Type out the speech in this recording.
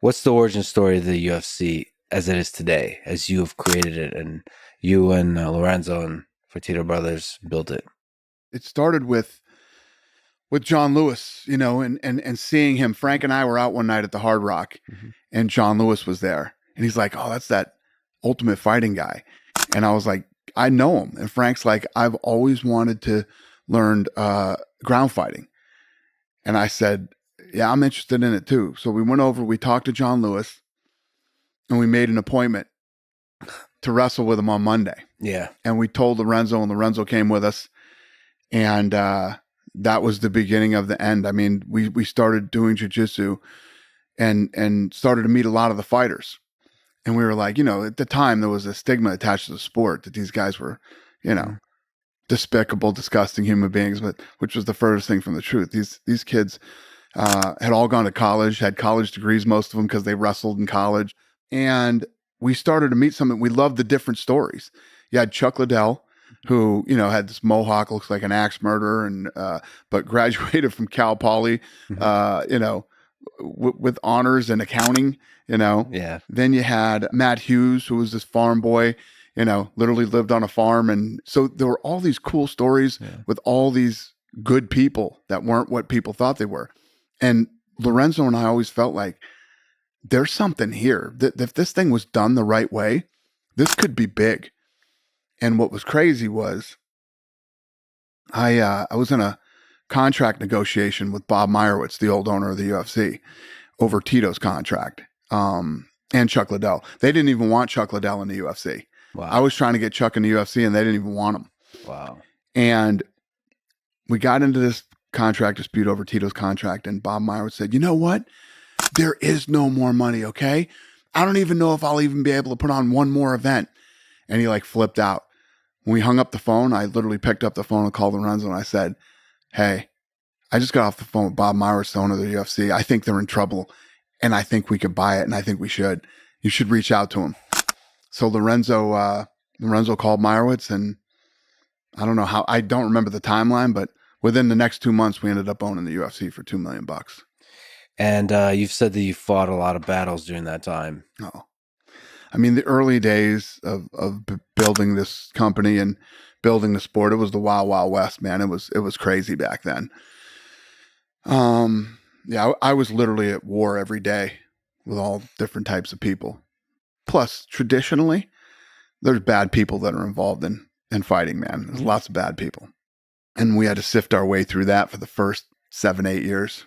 What's the origin story of the UFC as it is today, as you have created it, and you and Lorenzo and Fertitta Brothers built it? It started with John Lewis, and seeing him. Frank and I were out one night at the Hard Rock, Mhm. and John Lewis was there, and he's like, "Oh, that's that Ultimate Fighting guy," and I was like, "I know him," and Frank's like, "I've always wanted to learn ground fighting," and I said, "Yeah, I'm interested in it too." So we went over, we talked to John Lewis, and we made an appointment to wrestle with him on Monday. Yeah. And we told Lorenzo, and Lorenzo came with us, and that was the beginning of the end. I mean, we started doing jiu-jitsu and started to meet a lot of the fighters. And we were like, at the time there was a stigma attached to the sport that these guys were, Mhm. despicable, disgusting human beings, but which was the furthest thing from the truth. These kids had all gone to college, had college degrees, most of them, because they wrestled in college. And we started to meet some. We loved the different stories. You had Chuck Liddell, who had this mohawk, looks like an axe murderer, and but graduated from Cal Poly, Mhm. with honors in accounting. Yeah. Then you had Matt Hughes, who was this farm boy. Literally lived on a farm, and so there were all these cool stories Yeah. with all these good people that weren't what people thought they were. And Lorenzo and I always felt like there's something here that if this thing was done the right way, this could be big. And what was crazy was I was in a contract negotiation with Bob Meyerowitz, the old owner of the UFC, over Tito's contract, and Chuck Liddell. They didn't even want Chuck Liddell in the UFC. Wow. I was trying to get Chuck in the UFC, and they didn't even want him. Wow. And we got into this contract dispute over Tito's contract, and Bob Meyerowitz said, "You know what? There is no more money, okay? I don't even know if I'll even be able to put on one more event." And he flipped out. When we hung up the phone, I literally picked up the phone and called Lorenzo, and I said, "Hey, I just got off the phone with Bob Myers, the owner of the UFC. I think they're in trouble, and I think we could buy it, and I think we should. You should reach out to him." So Lorenzo called Meyerowitz, and I don't know how, I don't remember the timeline, but within the next 2 months, we ended up owning the UFC for $2 million. And you've said that you fought a lot of battles during that time. Oh, I mean, the early days of building this company and building the sport, it was the wild, wild west, man. It was crazy back then. Yeah, I was literally at war every day with all different types of people. Plus, traditionally, there's bad people that are involved in fighting, man. There's lots of bad people. And we had to sift our way through that for the first 7, 8 years.